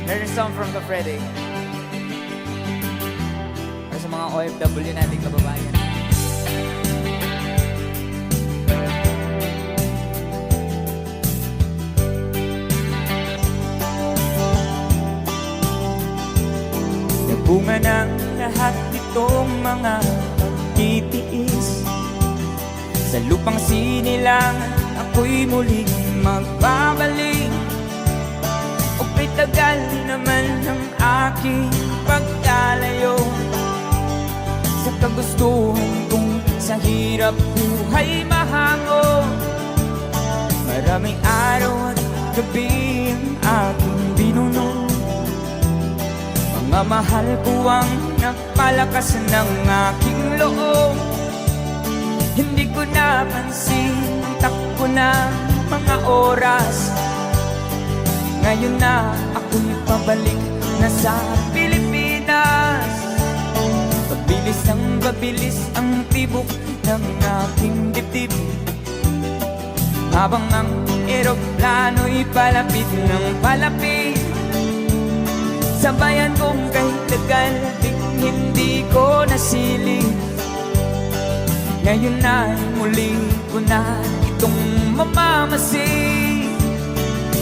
There's a song from the Freddy. Para sa mga OFW nating kababayan. Nagbunga ng lahat itong mga pagtitiis. Sa lupang sinilangan ako'y muling magbabalik. O kay tagal naman ng aking pagkalayo sa kagustuhan kong sa hirap buhay mahango. Maraming araw at gabi ang aking binuno. Mga mahal ko ang nagpalakas ng aking loob. Hindi ko napansin, takbo na mga oras. Ngayon na ako'y pabalik na sa Pilipinas. Pabilis ang tibok ng aking dibdib, habang ang eroplano'y palapit ng palapit. Sa bayan kong kahit tagal hindi ko nasilip. Ngayon na muli ko na itong mamamasid.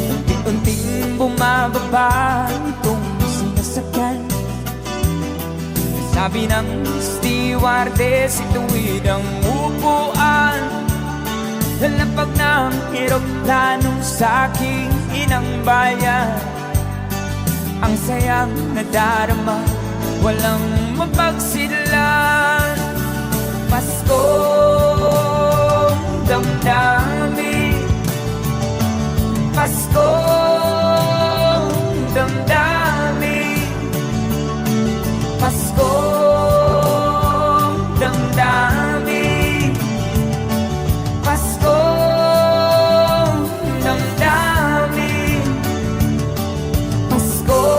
Unti-unting bumababa itong sinasakyan. Sabi ng stewardess, ituwid ang upuan. Lalapag ng eroplano sa aking inang bayan. Ang sayang nadarama, walang mapagsidlan. Paskong damdamin, Paskong damdamin, Paskong damdamin, Paskong damdamin, Paskong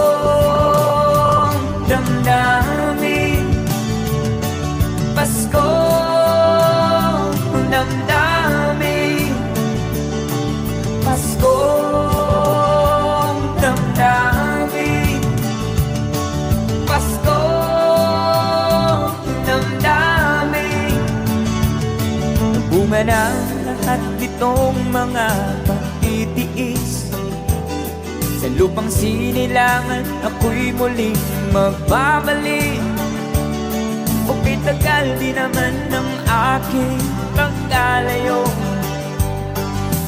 damdamin, Paskong damdamin, Paskong damdamin, Paskong damdamin. Bunga ng lahat itong mga pagtitiis. Sa lupang sinilangan ako'y muling magbabalik. O kay tagal di naman ng aking pagkalayo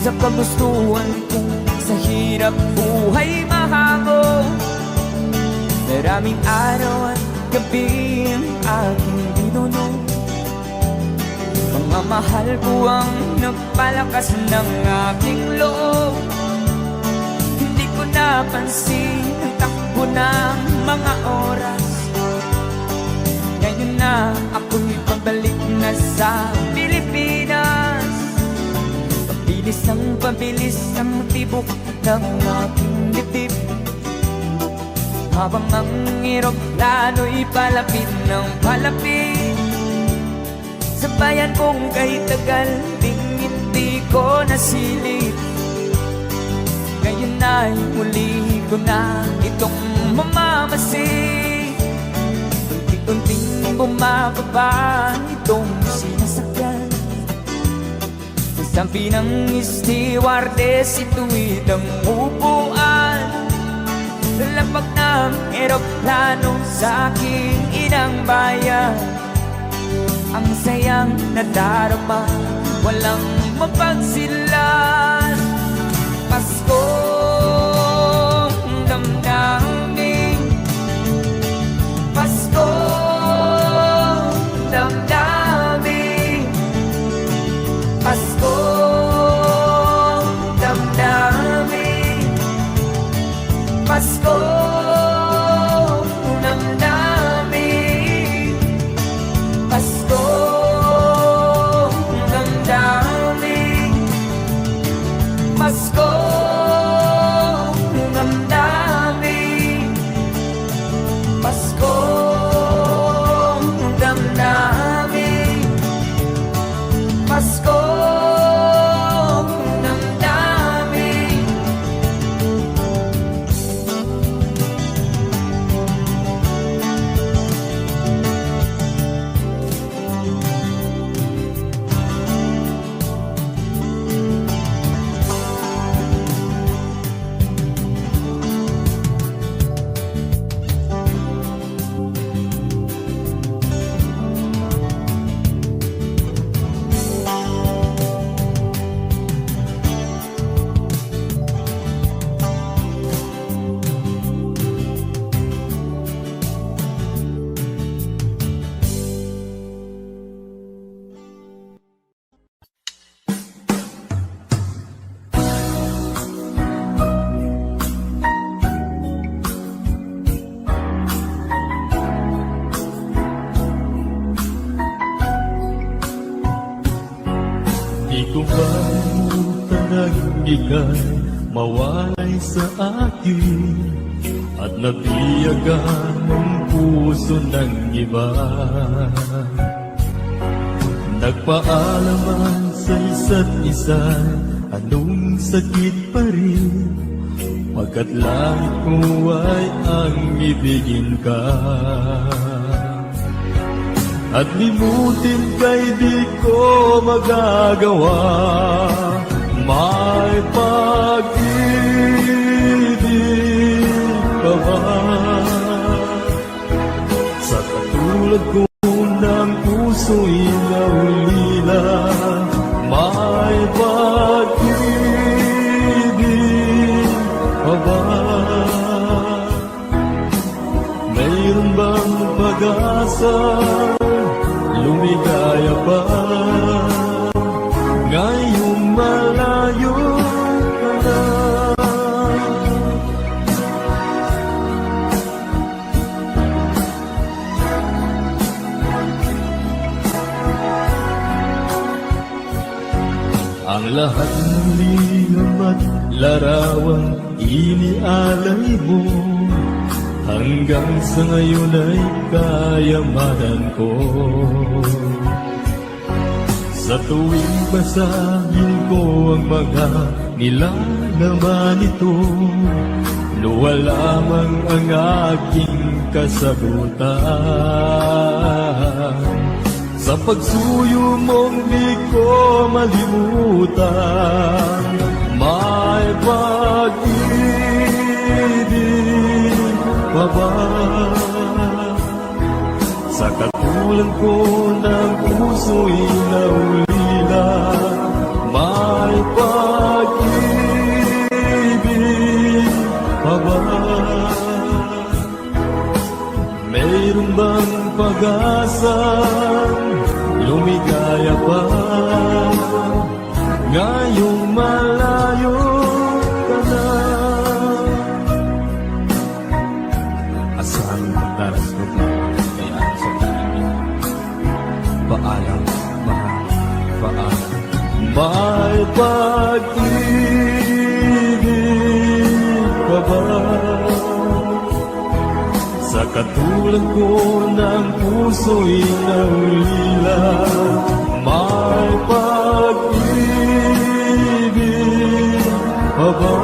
sa kagustuhan kong sa hirap buhay mahango. Maraming araw at gabi ang aking binuno. Mga mahal ko ang nagpalakas ng aking loob. Hindi ko napansin ang takbo ng mga oras. Ngayon na ako'y pabalik na sa Pilipinas. Pabilis ang tibok ng aking dibdib, habang ang eroplano'y palapit ng palapit. Sa bayan kong kahit tagal hindi ko nasilip. Ngayon na'y muli ko na itong mamamasid. Unti-unting bumababa itong sinasakyan. Sabi ng stewardess, ituwid ang upuan. Lalapag ng eroplano sa aking inang bayan. Ang sayang nadarama, walang mapagsilan. Paskong damdamin, Paskong damdamin, Paskong damdamin, Paskong damdamin, Paskong damdamin, Paskong damdamin, Paskong damdamin, Paskong damdamin. nang ika'y mawalay sa akin at nabiyagan ang puso ng iba. Nagpaalaman sa isa't isa, anong sakit pa rin, pagkat langit ko ay ang ibigin ka. At limutin ka'y di ko magagawa, may pag-ibig pa ba? Sa katulad ko ng puso'y naulila, may pag-ibig pa ba? Mayroon bang pag-asa, lumigaya pa, ngayong malayo ka na? Ang lahat ng liham at larawan inialay mo, hanggang sa ngayon ay kayamanan ko. Sa tuwing basahin ko ang mga nilalaman nito, luwa lamang ang aking kasagutan. Sa pagsuyo mong di ko malimutan, may pag-ibig pa ba? Sa katulad ko ng puso'y naulila, may pag-ibig pa ba? Mayroon bang pag-asa, lumigaya pa, ngayong malayo ka na? Asahan mo daras ko pa, kaya sa tayo. Paalam, mahal, paalam. May pag-ibig ka ba? Sa katulad ko ng puso'y naulila, may pag-ibig pa ba?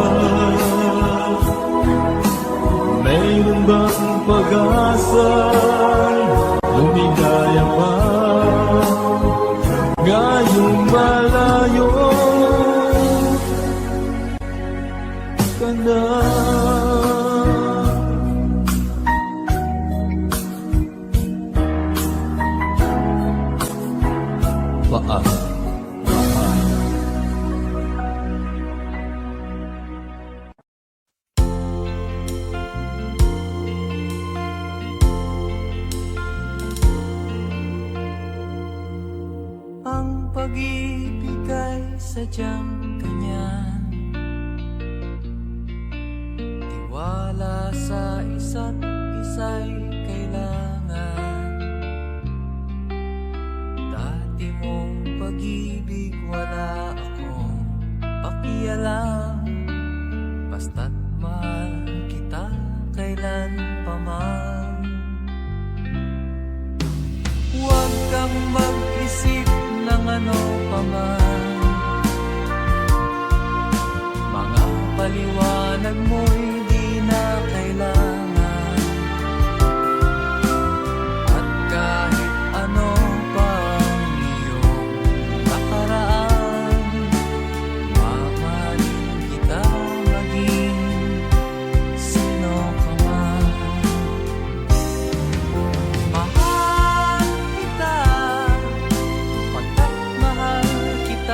Mayroon bang pag-asa, lumigaya pa, ngayong malayo ka na? Ang pag-ibig ay sadyang ganyan, tiwala sa isa't isa'y kailangan. Dati mong pag-ibig wala akong pakialam, basta't mahal kita kailan pa man. Huwag kang mag-isip ng ano pa man, mga paliwanag mo'y di na kailangan. At kahit ano pa ang iyong nakaraan, mamahalin kita maging sino ka man. Mahal kita, pagkat mahal kita.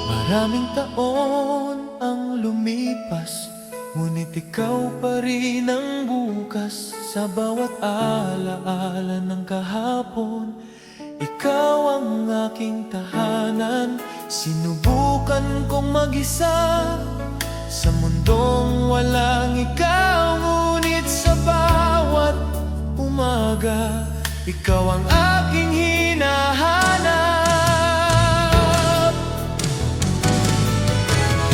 Maraming taon ang lumipas, ngunit ikaw pa rin ang bukas. Sa bawat alaala ng kahapon, ikaw ang aking tahanan. Sinubukan kong mag-isa sa mundong walang ikaw, ngunit sa bawat umaga, ikaw ang aking hinahanap.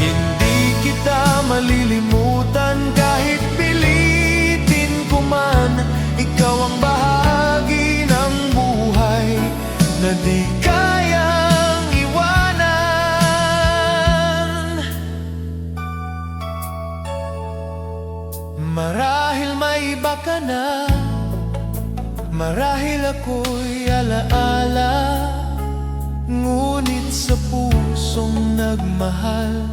Hindi kita malilimutan kahit pilitin ko man. Ikaw ang bahagi ng buhay na di kayang iwanan. Marahil may iba ka na, marahil ako'y alaala, ngunit sa pusong nagmahal,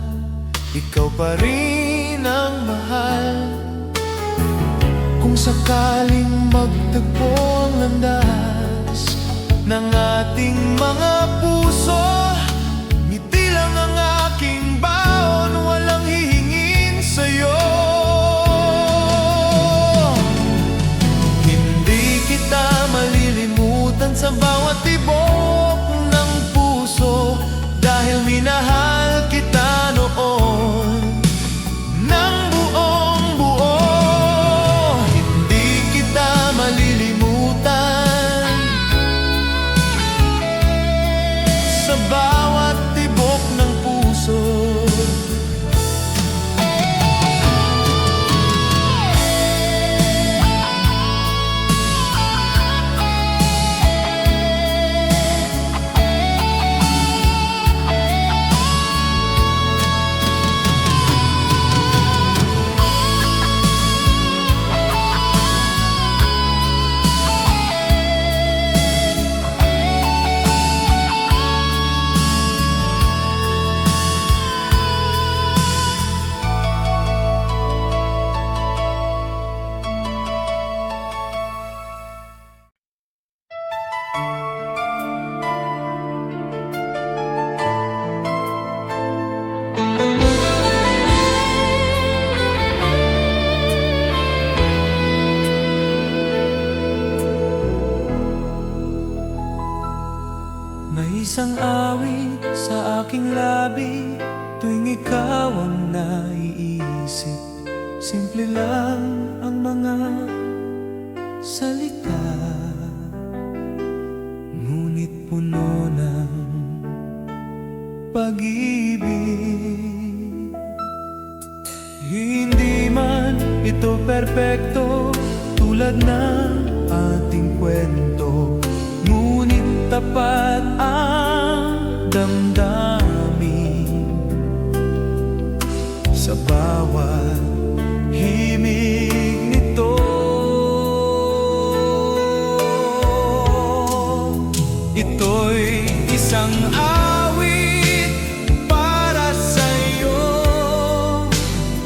ikaw pa rin ang mahal. Kung sakaling magtagpo ang landas ng ating mga puso, ngiti lang ang aking baon, walang hihingin sa'yo. Sa bawat tibok ng puso, dahil minahal kita noon ng buong buo. Hindi kita malilimutan sa bawat tibok ng puso. May isang awit sa aking labi tuwing ikaw ang naiisip. Simple lang ang mga salita, ngunit puno ng pag-ibig. Hindi man ito perpekto tulad ng ating kwento, ngunit tapat ang damdamin sa bawat himig nito. Ito'y isang awit para sa'yo,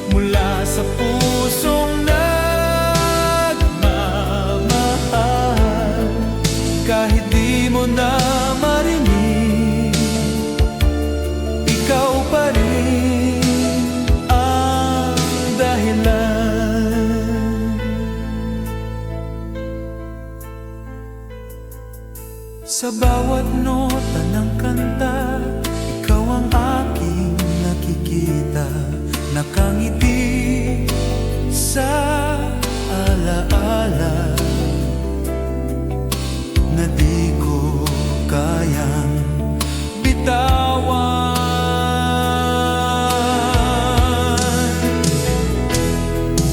mula sa pusong nagmamahal. Kahit di mo na marinig, ikaw pa rin ang dahilan. Sa bawat nota ng kanta, ikaw ang aking nakikita. Nakangiti sa alaala na di ko kayang bitawan.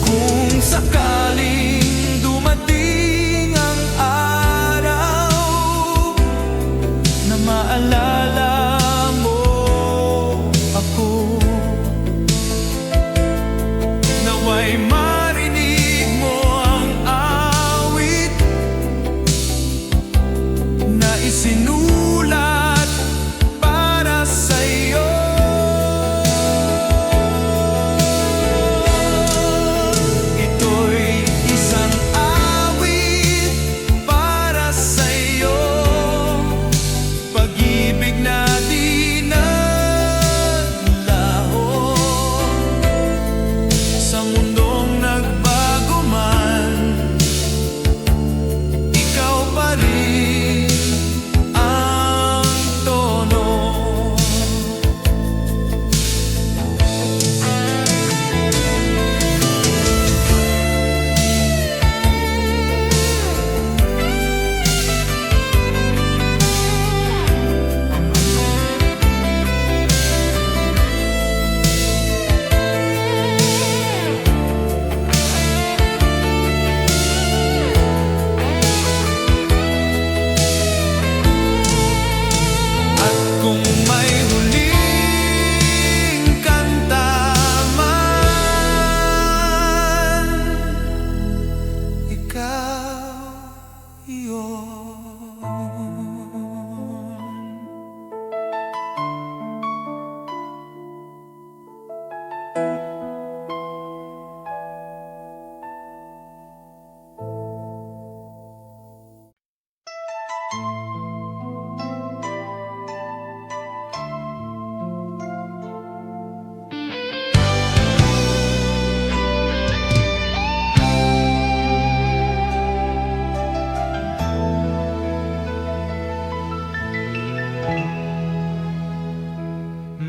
Kung sakaling dumating ang araw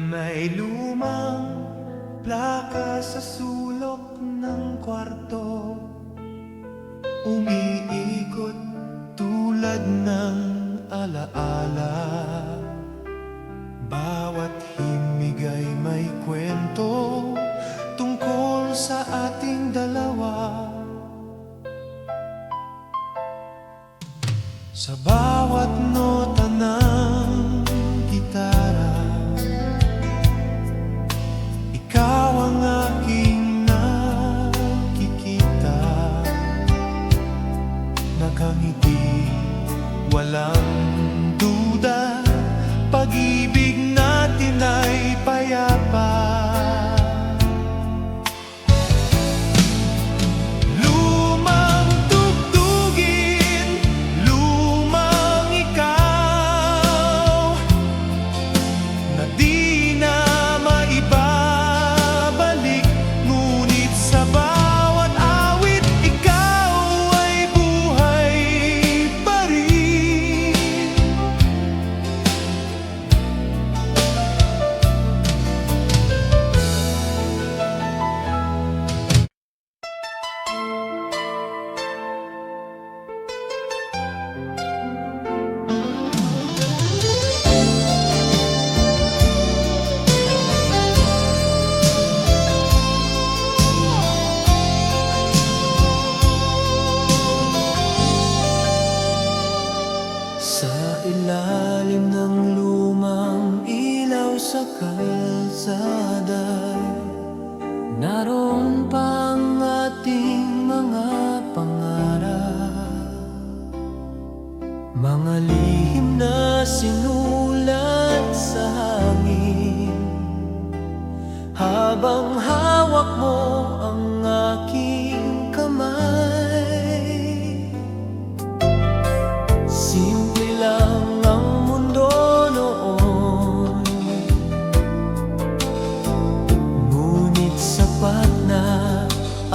May lumang plaka sa sulok ng kwarto, umiikot tulad ng alaala. Bawat himig ay may kwento tungkol sa ating dalawa. Sa bawat nota ng gitara, ikaw ang aking nakikita. Nakangiti, walang duda, pag-ibig natin ay payapa. Lumang tugtugin, lumang ikaw, na di na maibabalik. Ngunit sa bawat awit, ikaw ay buhay pa rin. Sa ilalim ng lumang ilaw sa kalsada, naroon pa ang ating mga pangarap, mga lihim na sinulat sa hangin. Habang hawak mo ang aking kamay, simple lang ang mundo noon, ngunit sapat na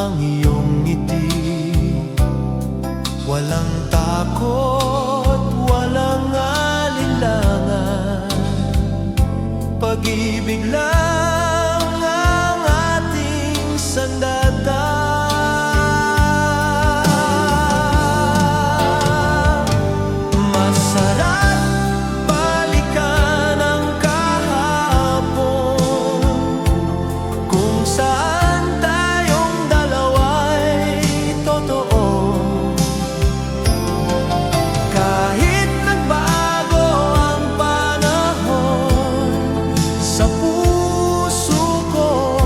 ang iyong ngiti. Walang takot, walang alinlangan, pag-ibig lang ang ating sandata. Masarap balikan ang kahapon, kung saan tayong dalawa'y totoo. Kahit nagbago ang panahon, sa puso ko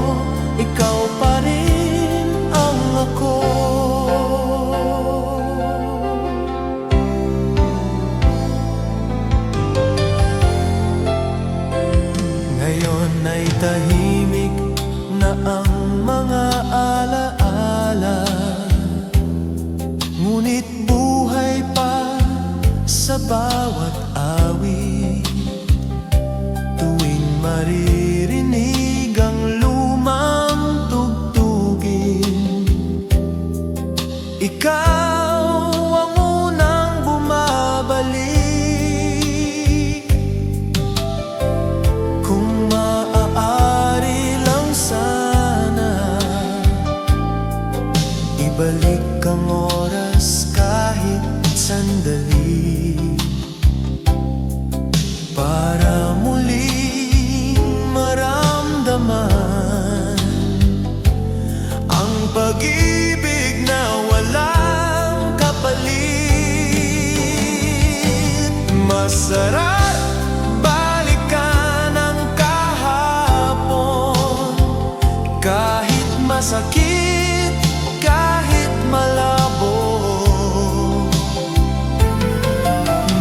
ikaw pa rin ang ako. Ngayon ay tahimik na ang mga alaala, ngunit buhay pa sa bawat awit. Tuwing maririnig ang lumang tugtugin, ikaw ang unang bumabalik. Kung maaari lang sana, ibalik ang oras kahit sandali, para muling maramdaman ang pag-ibig na walang kapalit. Masarap balikan ang kahapon, kahit masakit, kahit malabo.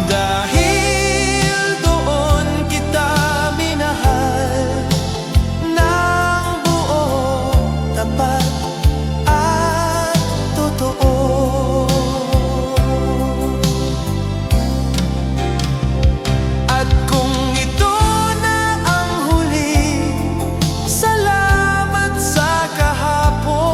Dahil doon kita minahal ng buo, tapat at totoo. At kung ito na ang huli, salamat sa kahapon.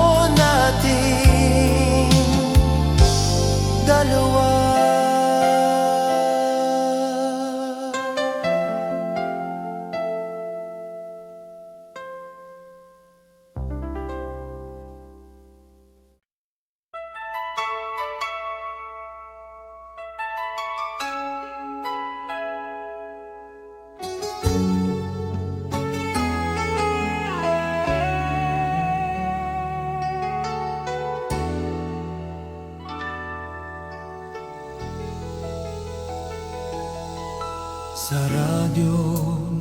Sa radyo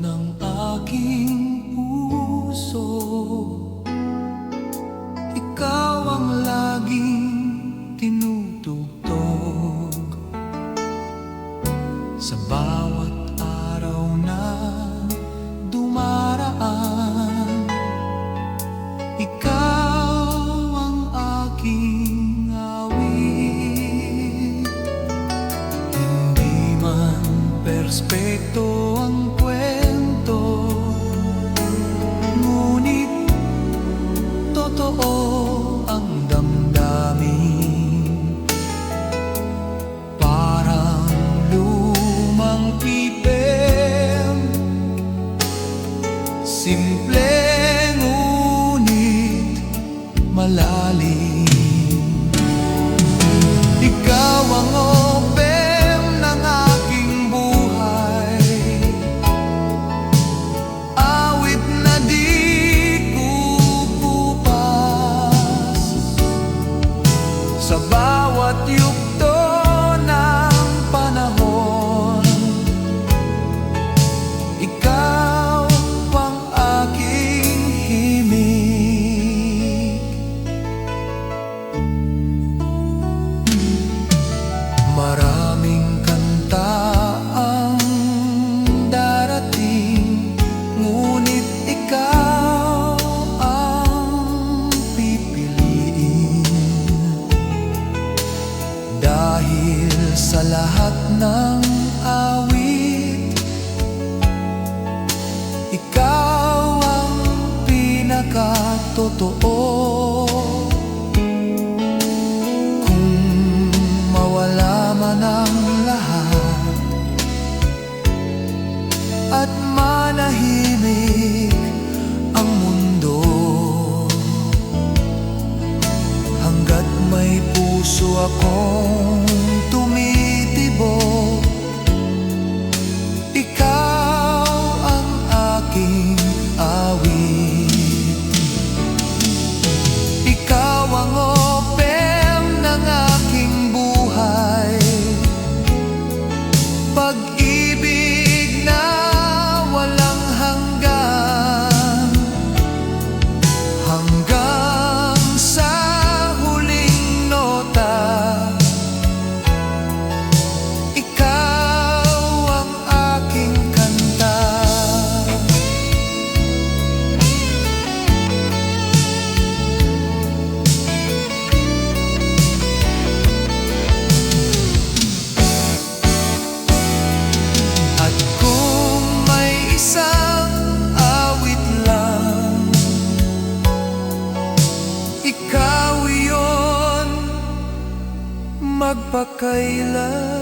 ng aking puso, ikaw ang laging tinutugtog. Sa bawat araw na dumaraan, ikaw ang aking awit. Hindi man perspekto ang kwento, ngunit totoo ang damdamin. Parang lumang pipem, simple ngunit malalim. Ikaw ang opem ng aking buhay, awit na di kukupas. Sa bawat yugto ng panahon, ikaw ang aking himig. Maraming kanta ang darating, ngunit ikaw ang pipiliin. Dahil sa lahat ng awit, ikaw ang pinakatotoo. Kung mawala man ang lahat at manahimik ang mundo, hanggat may puso akong tumitibok, ikaw ang aking awit. Ikaw ang opem ng aking buhay, pag-ibig na walang hanggan, hanggang sa huling nota. Ikaw ang aking kanta. At kung may isang awit lang, ikaw iyon magpakailanman.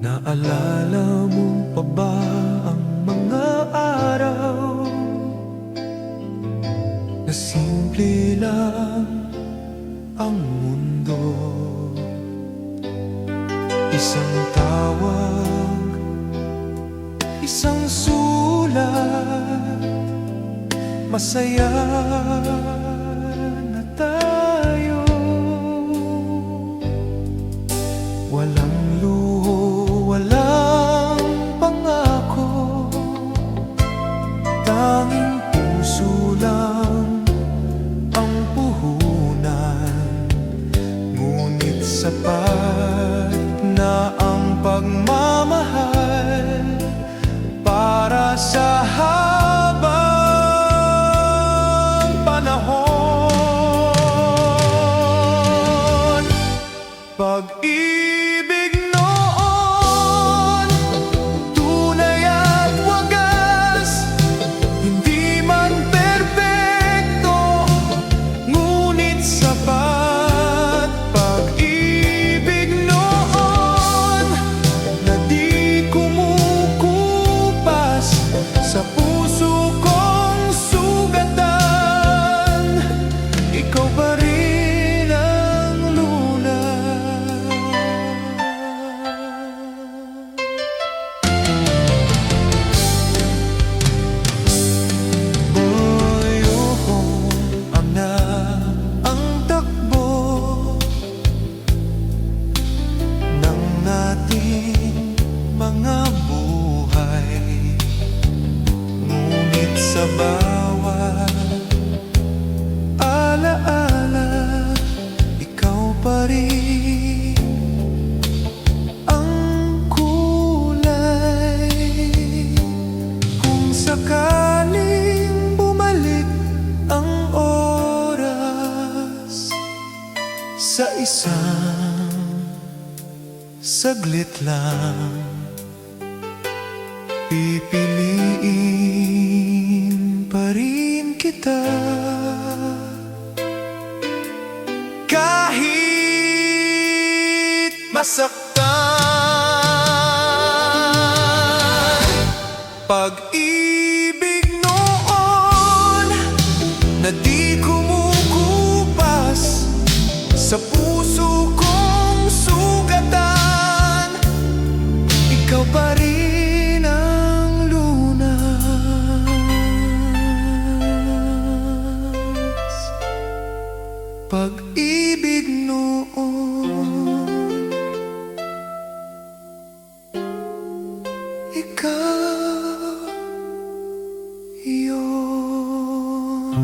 Naalala mo pa ba ang mga araw na simple lang ang mundo? Isang tawag, isang sulat, masaya na tayo. Walang luho, walang pangako, tanging puso lang ang puhunan. Ngunit sapat na ang pagmamahal para sa habang panahon. Pag-ibig noon, tunay at wagas, hindi man perpekto pa rin ang kulay. Kung sakaling bumalik ang oras sa isang saglit lang, pipiliin pa rin kita. Kahit masaktan, pag-ibig noon na di kumukupas sa puso kong sugatan, ikaw pa rin ang lunas. Pag-ibig noon, ikaw yun.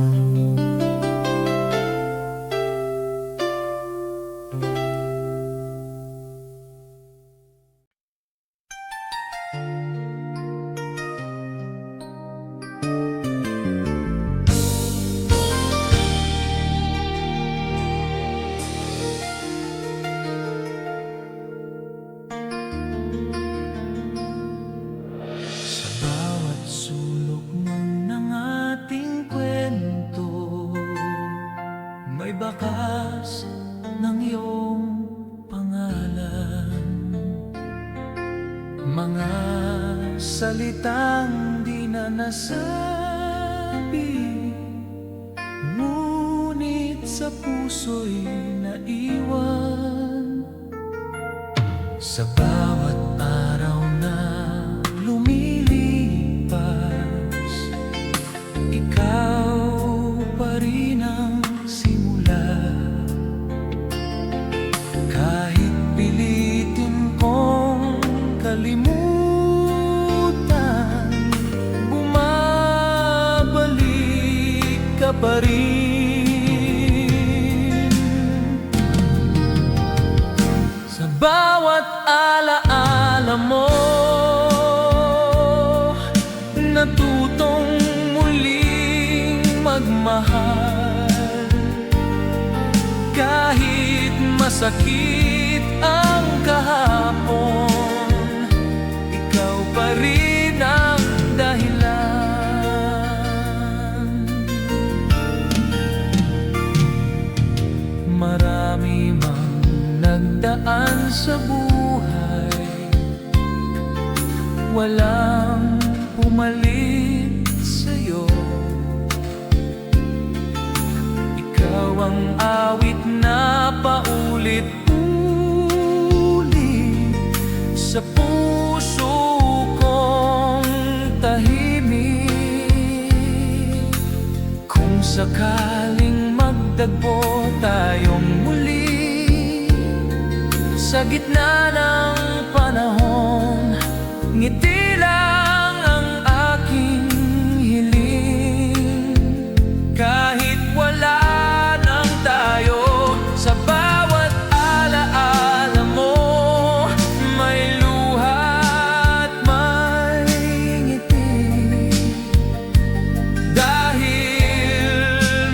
Sa bawat sulok ng ating kwento, may bakas ng iyong pangalan. Mga salitang di na nasabi, ngunit sa puso'y naiwan. Sa bawat araw na lumilipas, ikaw pa rin ang simula. Kahit pilitin kong kalimutan, bumabalik ka pa rin. Sa bawat alaala mo, natutong muling magmahal. Kahit masakit ang kahapon, ikaw pa rin ang dahilan. Marami mang nagdaan sa buhay, walang pumalit sa'yo. Ikaw ang awit na paulit-ulit sa puso kong tahimik. Kung sakaling magdagpo tayong muli sa gitna ng panahon, ngiti lang ang aking hiling. Kahit wala nang tayo, sa bawat alaala mo, may luha at may ngiti. Dahil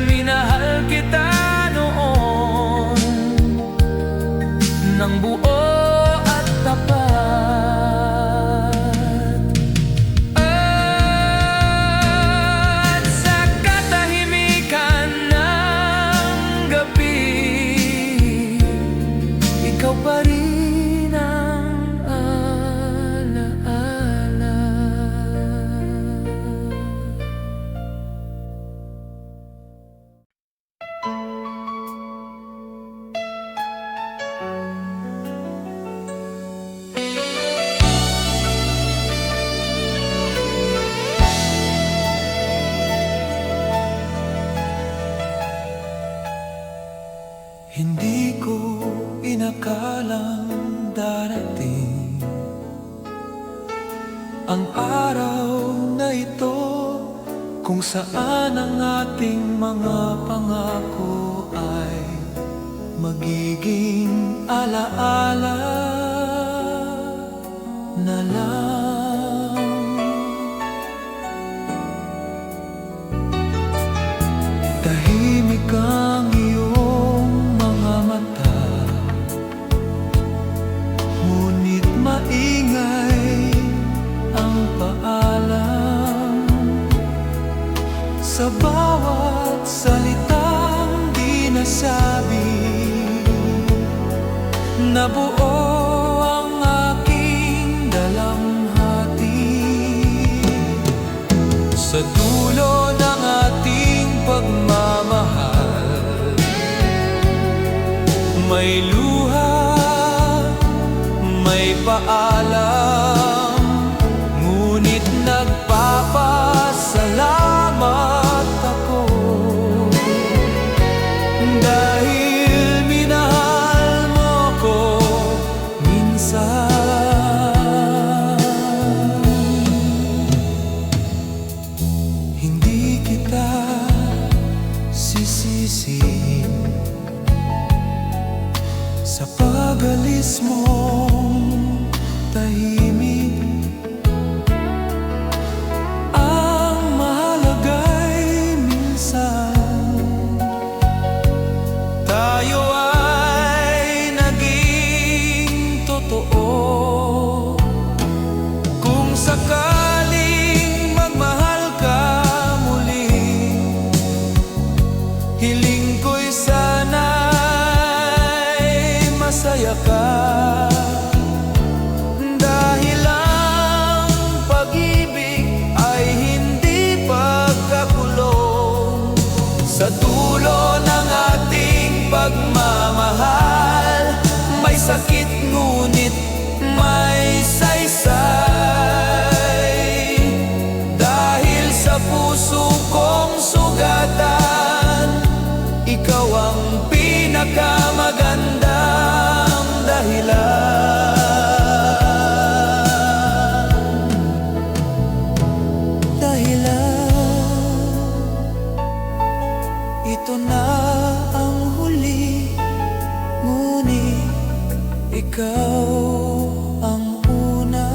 minahal kita noon ng buo at tapat. At sa katahimikan ng gabi, ikaw pa rin ang alaala. Hindi ko inakalang darating ang araw na ito, kung saan ang ating mga pangako ay magiging alaala na lang. Tahimik ang iyong mga mata, ngunit maingay ang paalam sa bawat salitang di nasabi. Nabuo ang aking dalamhati sa dulo ng ating pagmamahal. May luha, may paalam, ngunit nagpapasalamat ako dahil minahal mo ko minsan. Hindi kita sisisihin sa pag-alis mong tahimik. Ang mahalaga'y minsan tayo ay naging totoo. Kung sakaling magmahal ka muli, hiling ko'y sana'y masaya ka, dahil ang pag-ibig ay hindi pagkakulong. Sa dulo ng ating pagmamahal, may sakit ngunit may saysay, dahil sa puso kong sugatan, ikaw ang pinakamagandang dahilan. Ito na ang huli, ngunit ikaw ang una.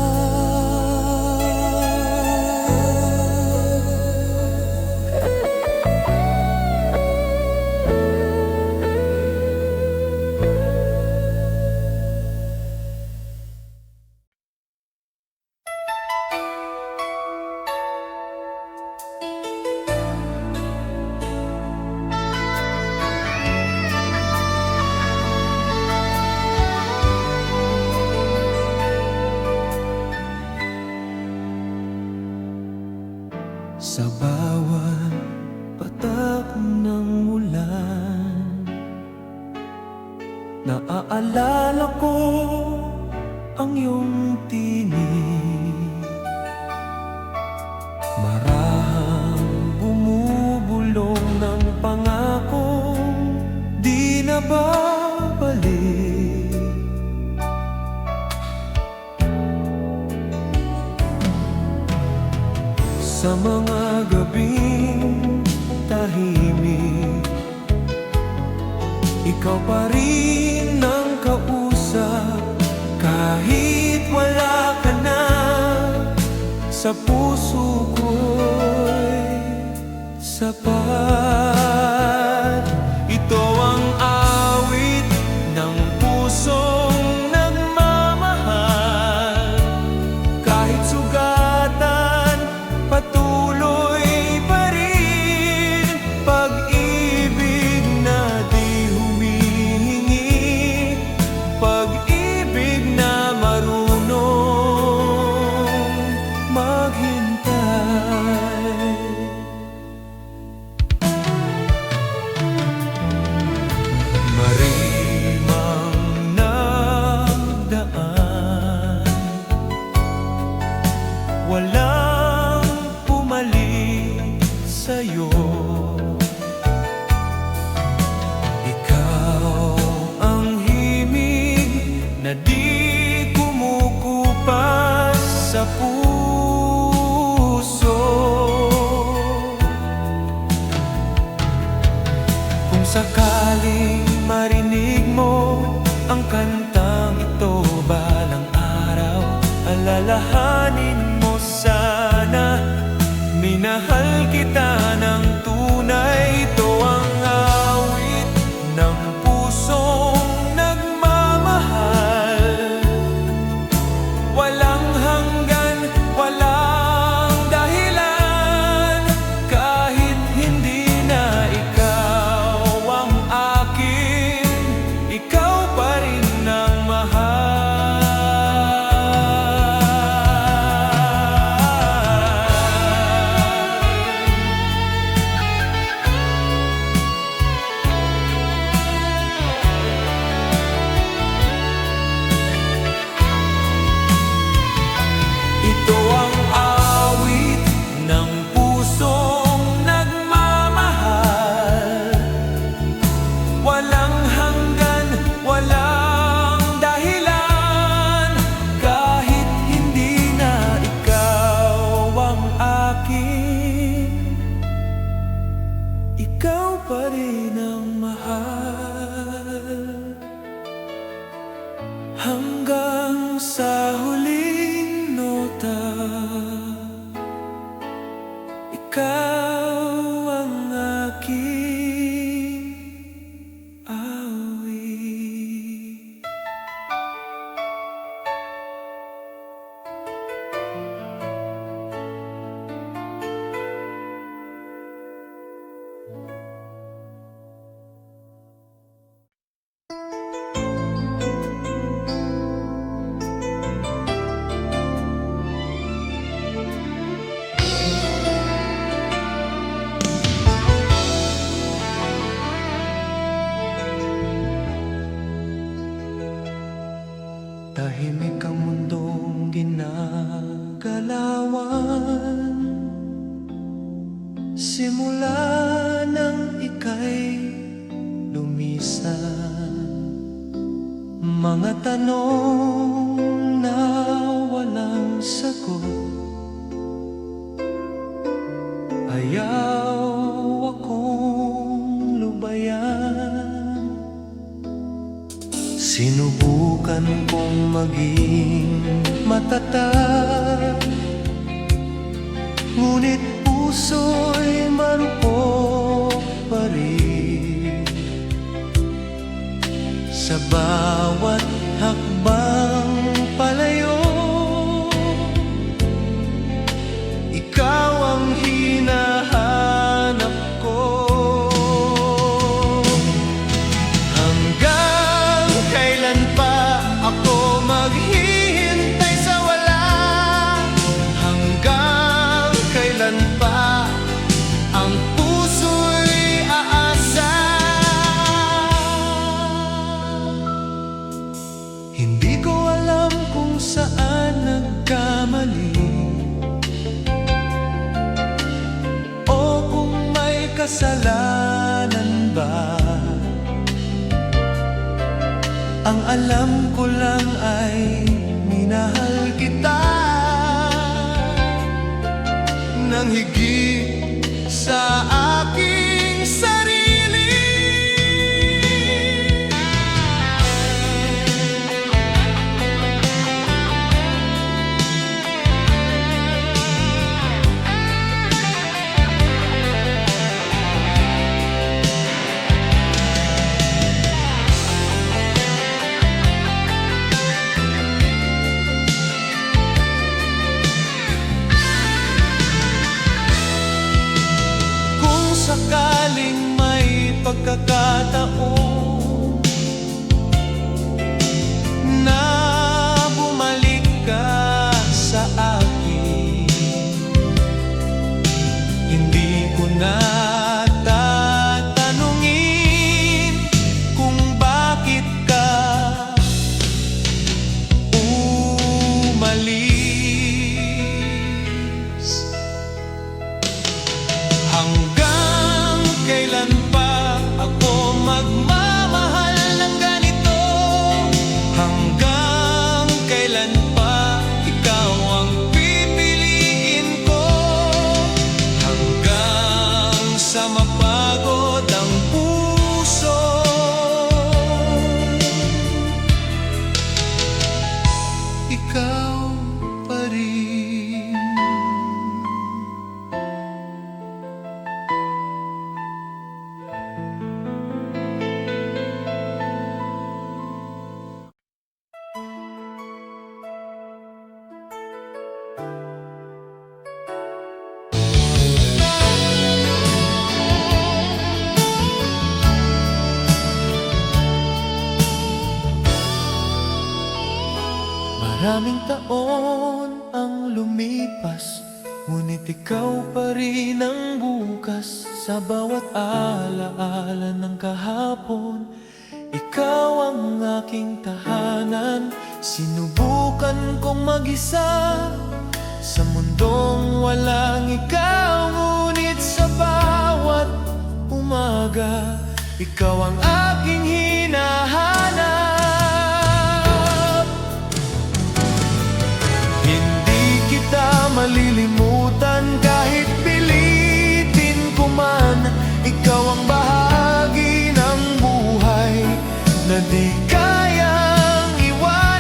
Sa bawat patak ng ulan, naaalala ko ang iyong tinig. Marahang bumubulong ng pangakong di na babalik. Sa mga gabing tahimik, ikaw pa rin ang kausap. Kahit wala ka na, sa puso ko'y sapat. Ito ang awit ng pusong nagmamahal. Kahit sugatan, patuloy pa rin. Pag-ibig na di humihingi, pag-ibig na marunong maghintay. hanggang sa huling nota. Ikaw ang aking awit. Tahimik ang mundong ginagalawan, simula nang ika'y lumisan. Mga tanong na walang sagot, ayaw akong lubayan. Sinubukan kong maging matatag, ngunit puso'y marupok pa rin. Sa bawat hakbang palayo, ikaw ang hinahanap ko. Hanggang kailan pa ako maghihintay sa wala? Hanggang kailan pa ang puso'y aasa? Hindi ko alam kung saan nagkamali, o kung may kasalanan ba. Ang alam ko lang ay minahal kita nang higit sa aking sarili. Kung sakaling may pagkakataon na bumalik ka sa akin, hindi ko na tatanungin kung bakit ka umalis. Hanggang kailan pa ako magmamahal ng ganito? Hanggang kailan pa ikaw ang pipiliin ko? Hanggang sa mapagod ang puso, ikaw pa rin. Maraming taon ang lumipas, ngunit ikaw pa rin ang bukas. Sa bawat alaala ng kahapon, ikaw ang aking tahanan. Sinubukan kong mag-isa sa mundong walang ikaw, ngunit sa bawat umaga, ikaw ang aking hinahanap. Malilimutan kahit pilitin ko man. Ikaw ang bahagi ng buhay na di kayang iwanan.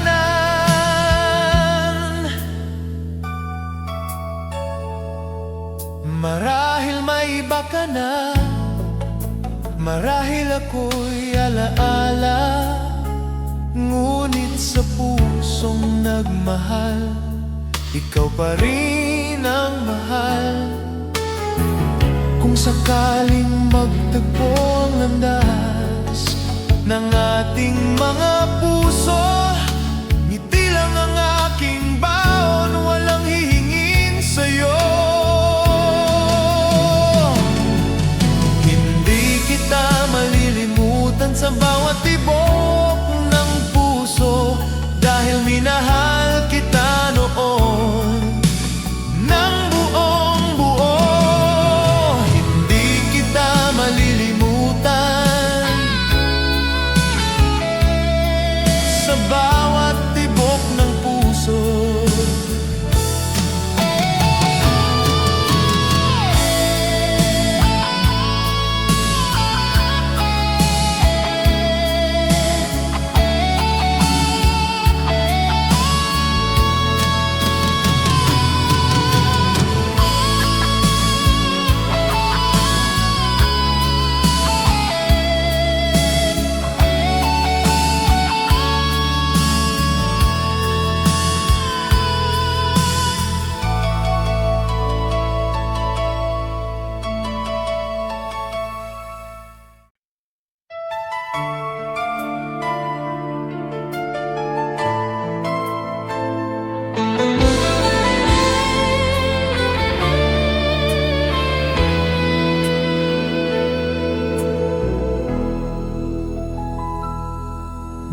Marahil ako'y alaala, ngunit sa pusong nagmahal, ikaw pa rin ang mahal. Kung sakaling magtagpo ang landas ng ating mga puso, ngiti lang ang aking baon, walang hihingin sa'yo. Hindi kita malilimutan sa bawat tibok ng puso, dahil minahal kita noon ng buong buo. Hindi kita malilimutan sa bawat tibok ng puso.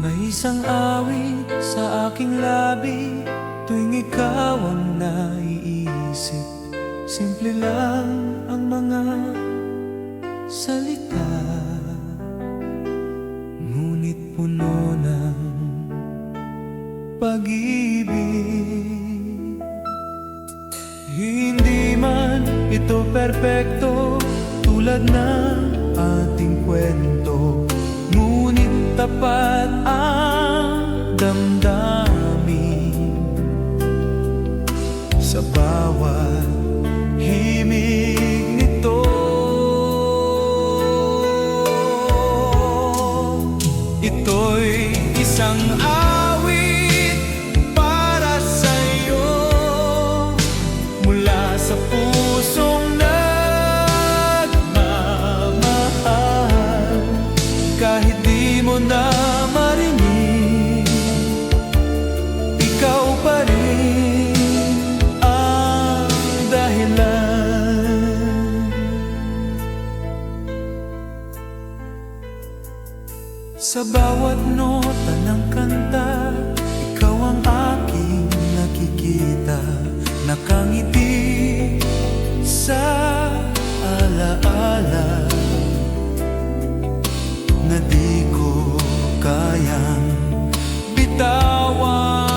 May isang awit sa aking labi tuwing ikaw ang naiisip. Simple lang ang mga salita, ngunit puno ng pag-ibig. Hindi man ito perpekto tulad ng ating kwento, ngunit tapat ang damdamin sa bawat himig nito. Ito'y isang awit para sa'yo, mula sa pusong nagmamahal. Kahit di mo na marinig, ikaw pa rin ang dahilan. Sa bawat nota ng kanta, ikaw ang aking nakikita. Nakangiti sa alaala na di ko kayang bitawan.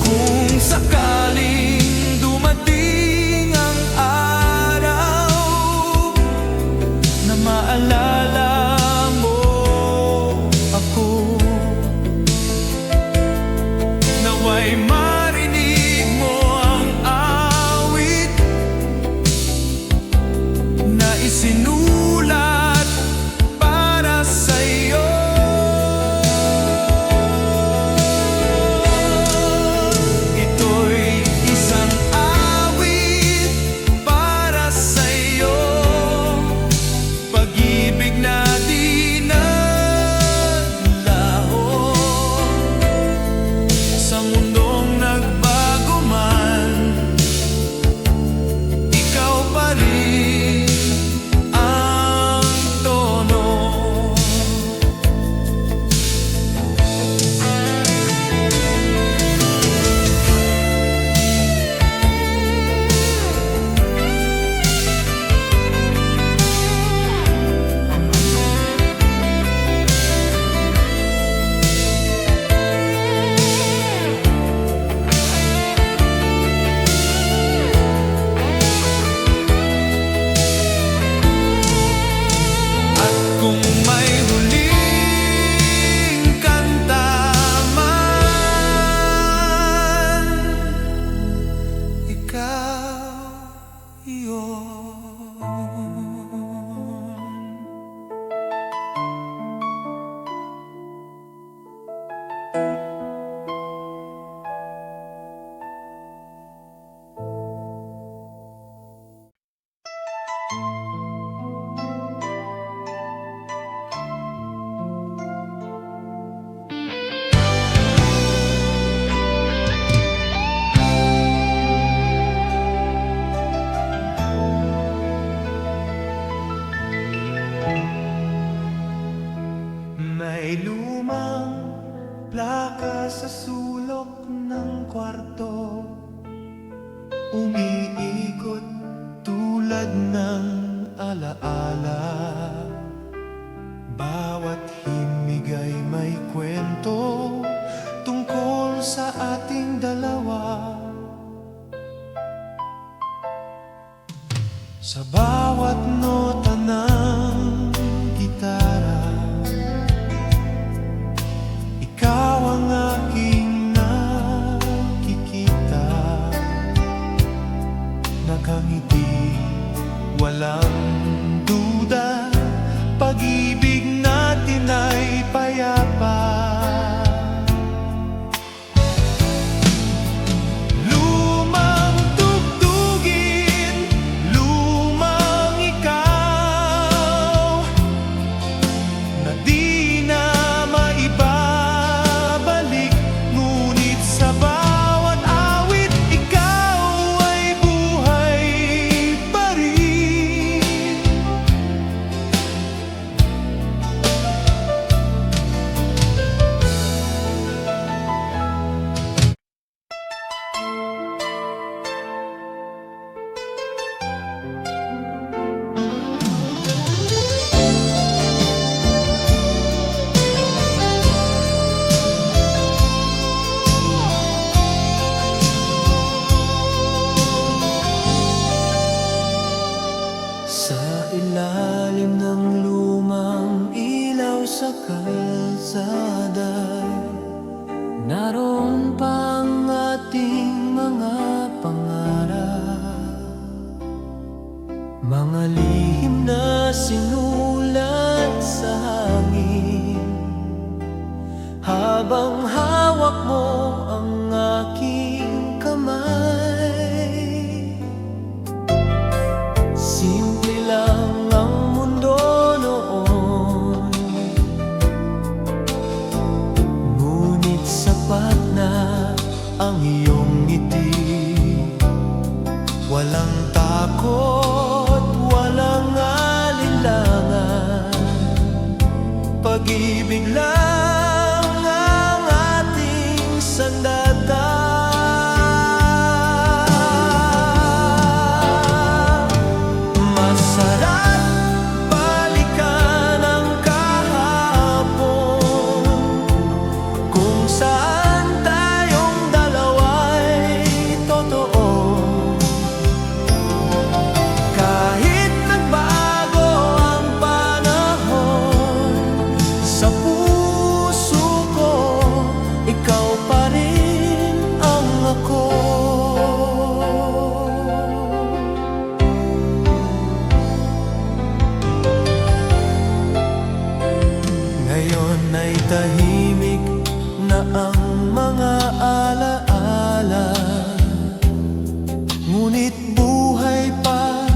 Kung sakaling dumating ang araw na maalala mo ako, naway marinig mo ang awit na isinulat para sa'yo. Ito'y isang awit para sa'yo, pag-ibig na di naglaho sa mundong nagbago man. Ikaw pa rin ang tono. May lumang plaka sa sulok ng kwarto, umiikot tulad ng alaala. Bawat himig ay may kwento tungkol sa ating dalawa. Sa bawat nota ng gitara, ikaw ang aking nakikita. Nakangiti, walang duda, pag-ibig natin ay payapa. Lumang tugtugin, lumang ikaw, na di na maibabalik. Ngunit sa bawat awit, ikaw ay buhay pa rin. Sa ilalim ng lumang ilaw sa kalsada, naroon pang ating mga pangarap, mga lihim na sinulat sa hangin. Habang hawak mo ang aking kamay, simple lang ang mundo noon, ngunit sapat na ang iyong ngiti. Walang takot, walang alinlangan, pag-ibig lang ang ating sandata. Masarap balikan ang kahapon, kung saan tayong dalawa'y totoo. Kahit nagbago ang panahon, sa puso ko ikaw pa rin ang ako. Ngayon ay tahimik na ang mga alaala, ngunit buhay pa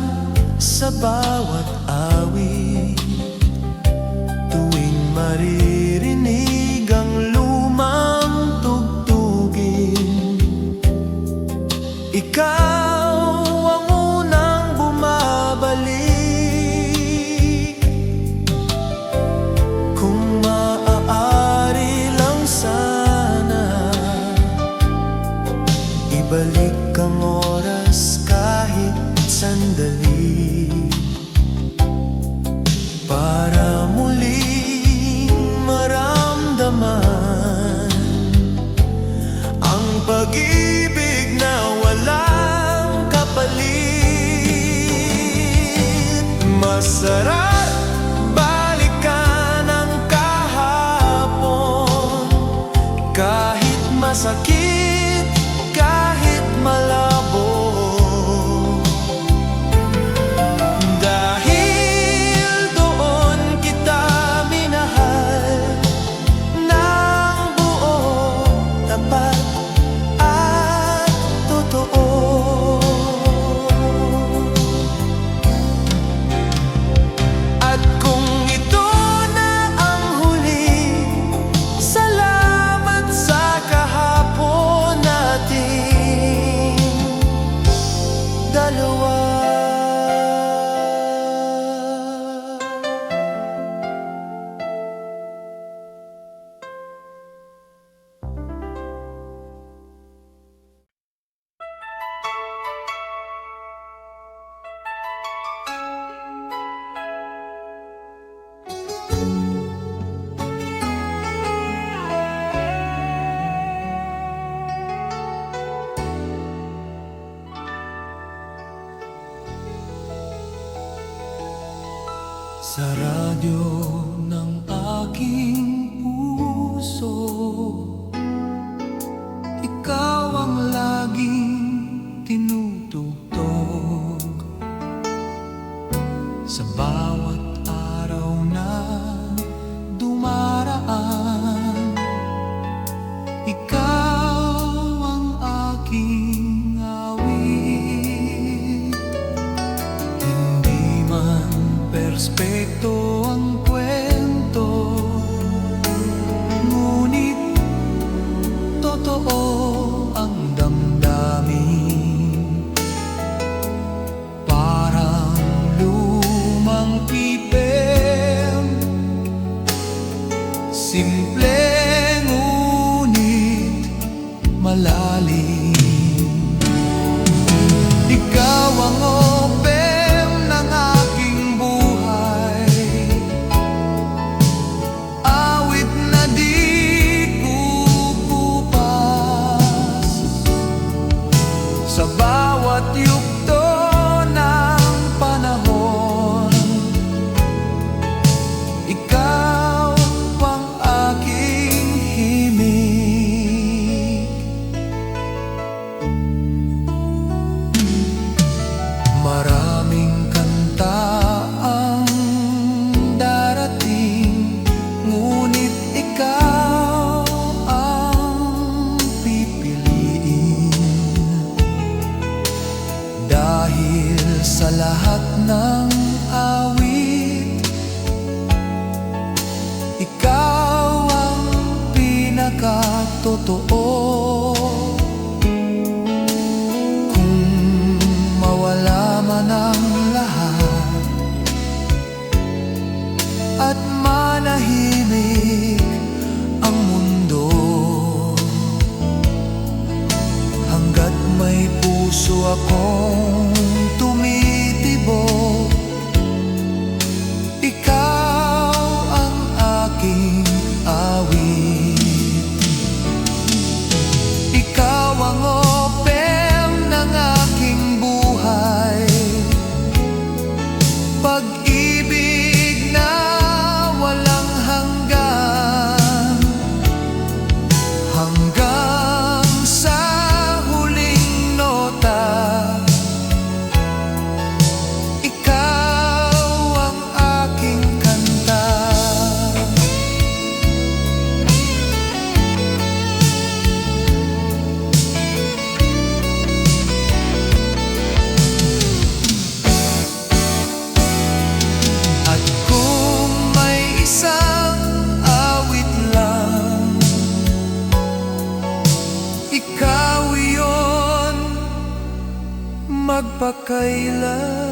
sa bawat awit. Tuwing maririnig ang lumang tugtugin, ikaw ang unang bumabalik. Kung maaari lang sana, Sa radyo ng aking puso, ikaw ang laging tinutugtog. Sa bawat araw na dumaraan, ikaw ang aking awit. Hindi man perspekto ang kwento, ngunit totoo ang damdamin. Parang lumang pipem, simple ngunit malalim. Ikaw ang opem ng aking buhay, awit na di kukupas. Sa bawat yugto ng panahon, ikaw ang aking himig. Maraming kanta ang darating, ngunit ikaw ang pipiliin. Dahil sa lahat ng awit, ikaw ang pinakatotoo. Kung mawala man ang lahat at manahimik ang mundo, hanggat may puso akong tumitibok, ikaw ang aking awit. Ikaw ang opem ng aking buhay, pag-ibig na walang hanggan, hanggang sa huling nota. Ikaw ang aking kanta. At kung may isang awit lang, ikaw iyon magpakailanman.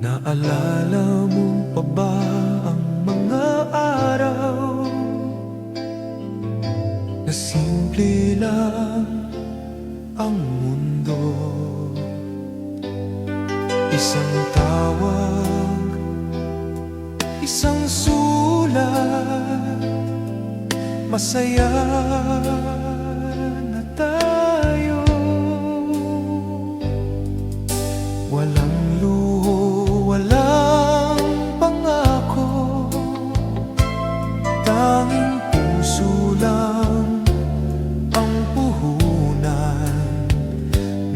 Naalala mo pa ba ang mga araw na simple lang ang mundo? Isang tawag, isang sulat, masaya na tayo. Walang luho, walang pangako, tanging puso lang ang puhunan.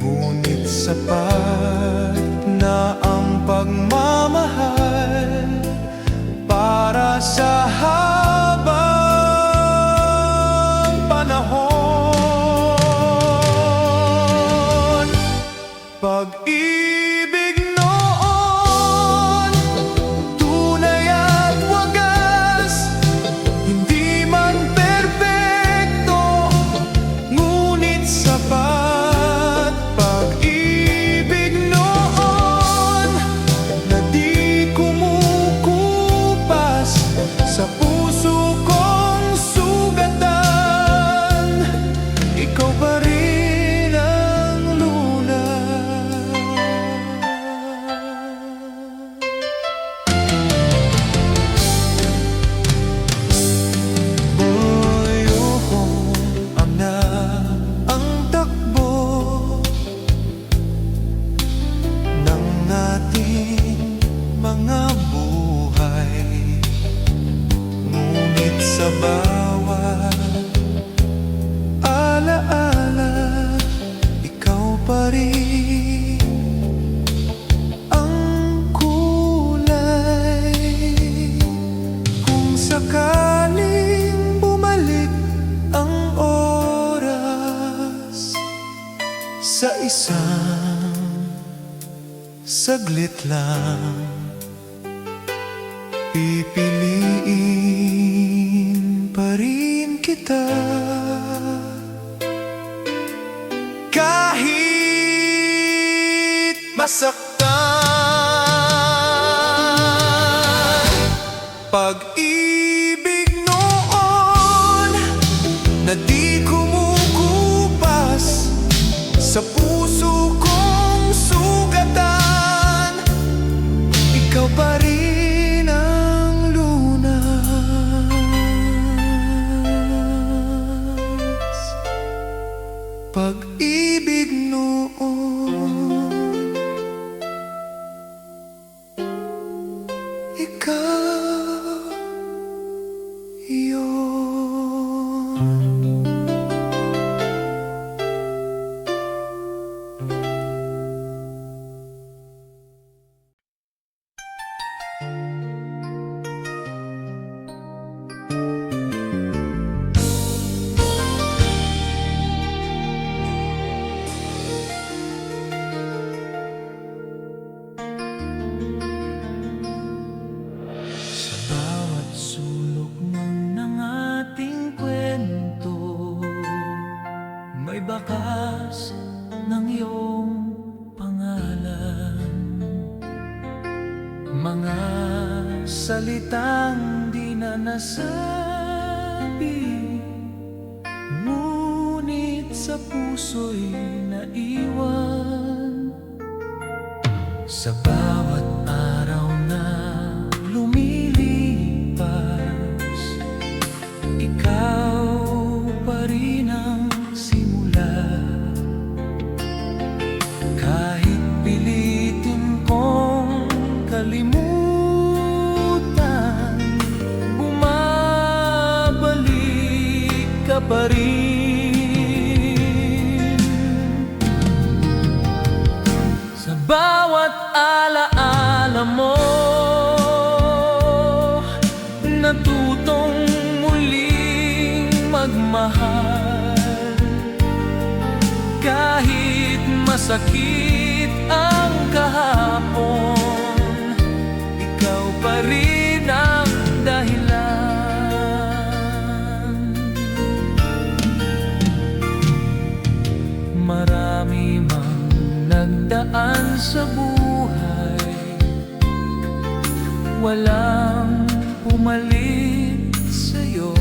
Ngunit sapat na ang pagmamahal para sa habang panahon. sa isang saglit lang. Pipiliin pa rin kita kahit masaktan. Pag-ibig noon na di kumukupas sa puso kong sugatan, ikaw pa rin ang lunas. Pag-ibig noon, ikaw yun. Bawat sulok ng ating kwento, may bakas ng iyong pangalan. Mga salitang di na nasabi, ngunit sa puso'y naiwan. Sa bawat araw na lumilipas, ikaw pa rin ang simula. Kahit pilitin kong kalimutan, bumabalik ka pa rin. Sa bawat alaala mo, natutong muling magmahal. Kahit masakit ang kahapon, ikaw pa rin ang dahilan. Marami mang nagdaan sa buhay, walang pumalit sa'yo.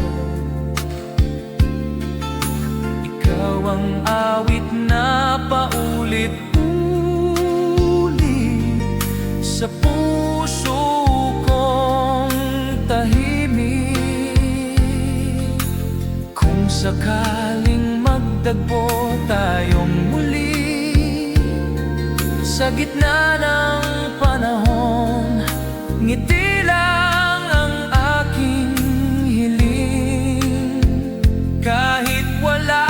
Ikaw ang awit na paulit-ulit sa puso kong tahimik. Kung sakaling magdagpo tayong muli sa gitna ng panahon, ngiti lang ang aking hiling. Kahit wala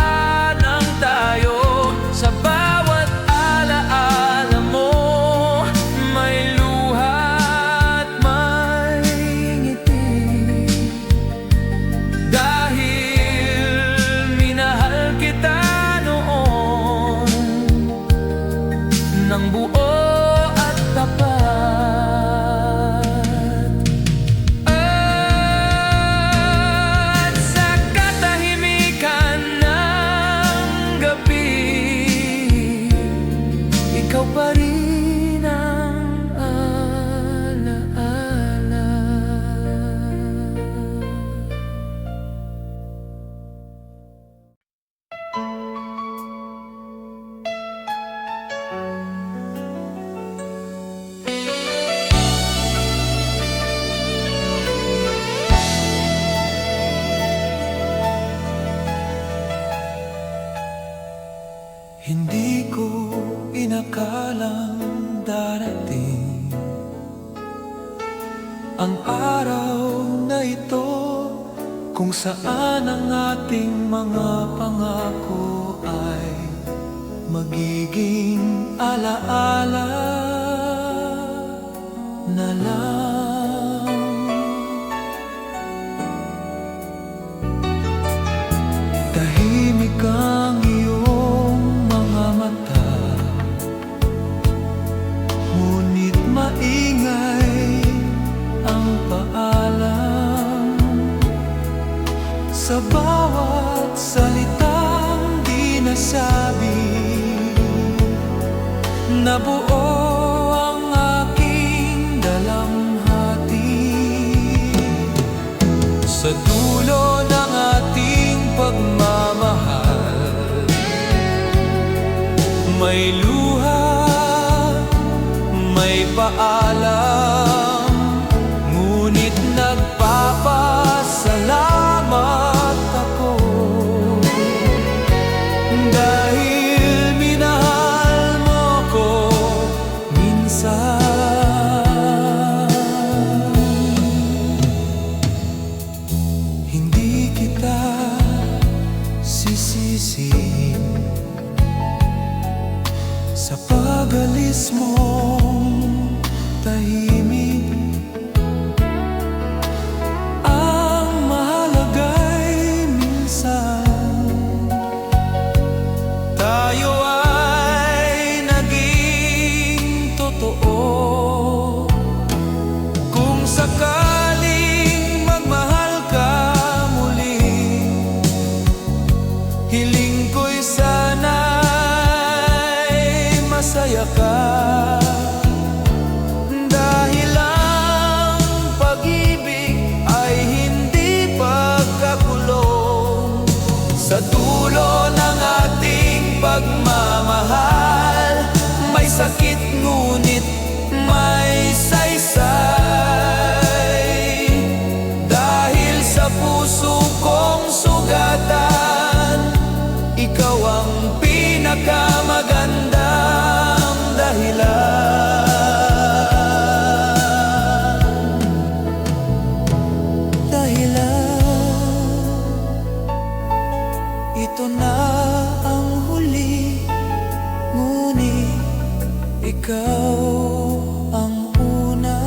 nang tayo, sa bawat alaala mo, may luha at may ngiti. Dahil minahal kita noon ng buo at tapat. At sa katahimikan ng gabi, ikaw pa rin ang alaala. Hindi ko inakalang darating ang araw na ito, kung saan ang ating mga pangako ay magiging alaala na lang. Tahimik ang iyong mga mata, nabuo ang aking dalamhati. Sa dulo ng ating pagmamahal, may luha, may paalam, ngunit nagpapasalamat ako dahil minahal mo ko minsan. Hindi kita sisisihin sa pag-alis mong tahimik. Ang mahalaga'y minsan tayo ay naging totoo. Kung sakaling magmahal ka muli, hiling ko'y sana'y masaya ka, dahil ang pag-ibig ay hindi pagkakulong. Sa dulo ng ating pagmamahal, may sakit ngunit may saysay, dahil sa puso kong sugatan, ikaw ang pinakamagandang dahilan. Ito na ang huli, ngunit ikaw ang una.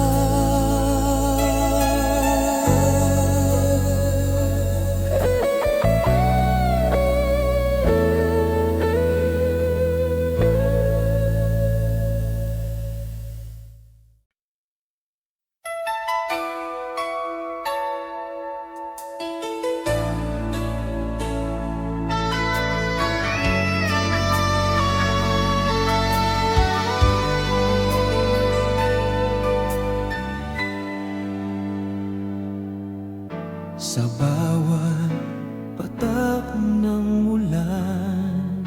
Sa bawat patak ng ulan,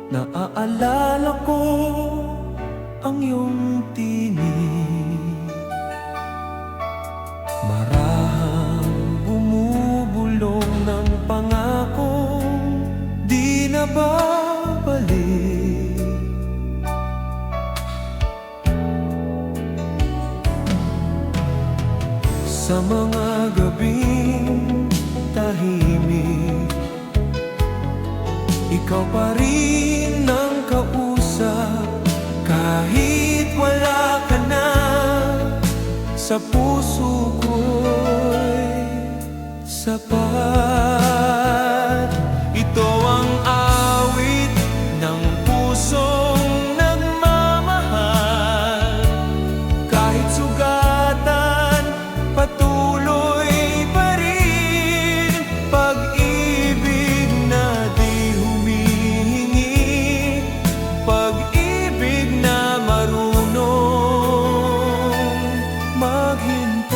naaalala ko ang iyong tinig. Marahang bumubulong ng pangakong di na babalik. Sa mga gabing tahimik, ikaw pa rin ang kausap. Kahit wala ka na, sa puso ko'y sapat. Ito ang awit ng pusong nagmamahal. Kahit sugatan, patuloy pa rin. Pag-ibig na di humihingi, pag-ibig na marunong maghintay.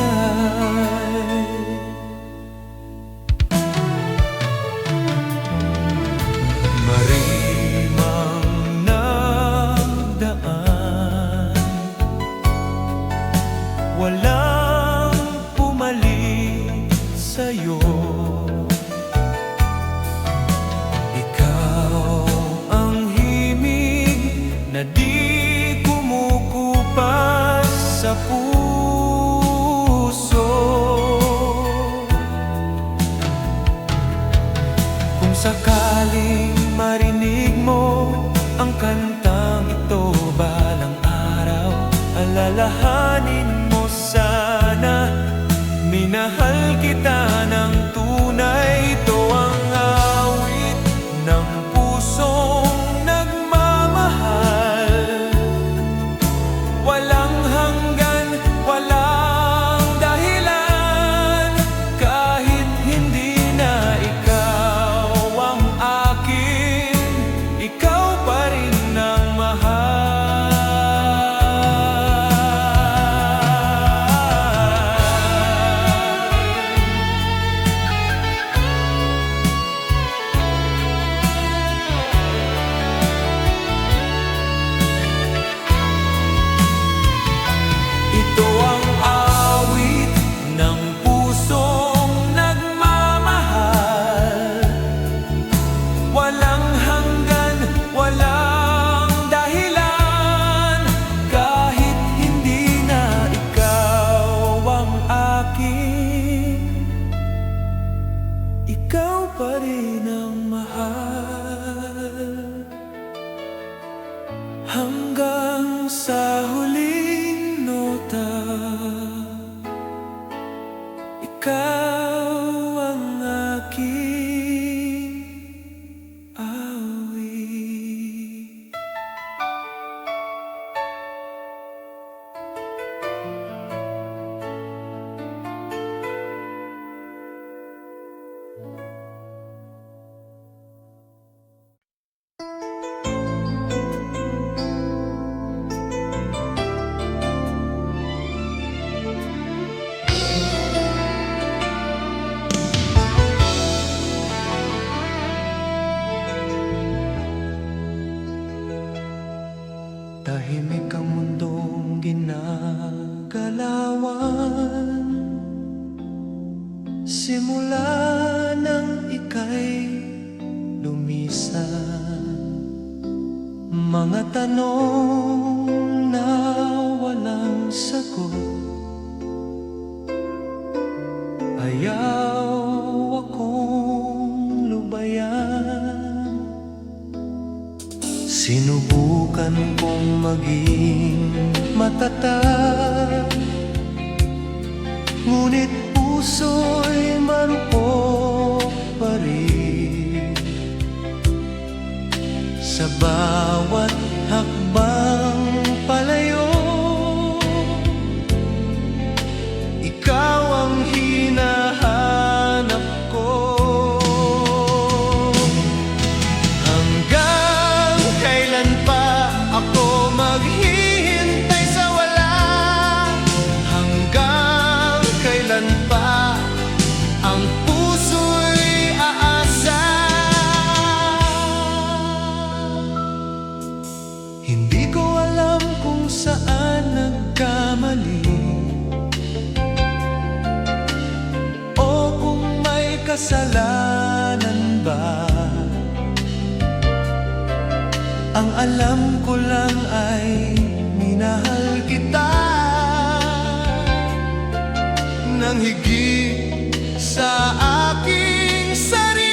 Tahimik ang mundong ginagalawan, simula nang ika'y lumisan. Mga tanong na walang sagot, ayaw akong lubayan. Sinubukan kong maging matatag, ngunit puso'y marupok pa rin. Sa bawat hakbang palayo, ikaw ang hinahanap ko. Hanggang kailan pa ako maghihintay sa wala? Hanggang kailan pa ang puso'y aasa? Hindi ko alam kung saan nagkamali, o kung may kasalanan ba. Ang alam ko lang ay minahal kita nang higit sa aking sarili.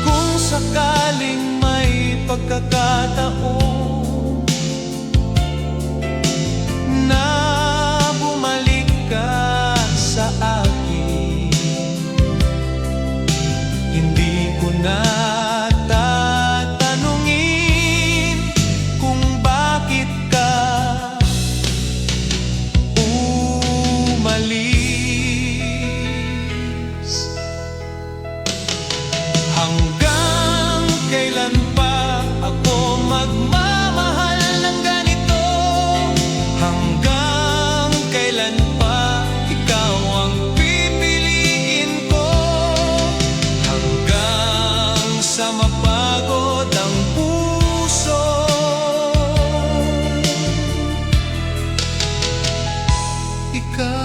Kung sakaling may pagkakataon na bumalik ka sa akin, hindi ko na tatanungin kung bakit ka umalis. Hanggang kailan pa ako magmamahal ng ganito? Hanggang kailan pa ikaw ang pipiliin ko? Hanggang sa mapagod ang puso, ikaw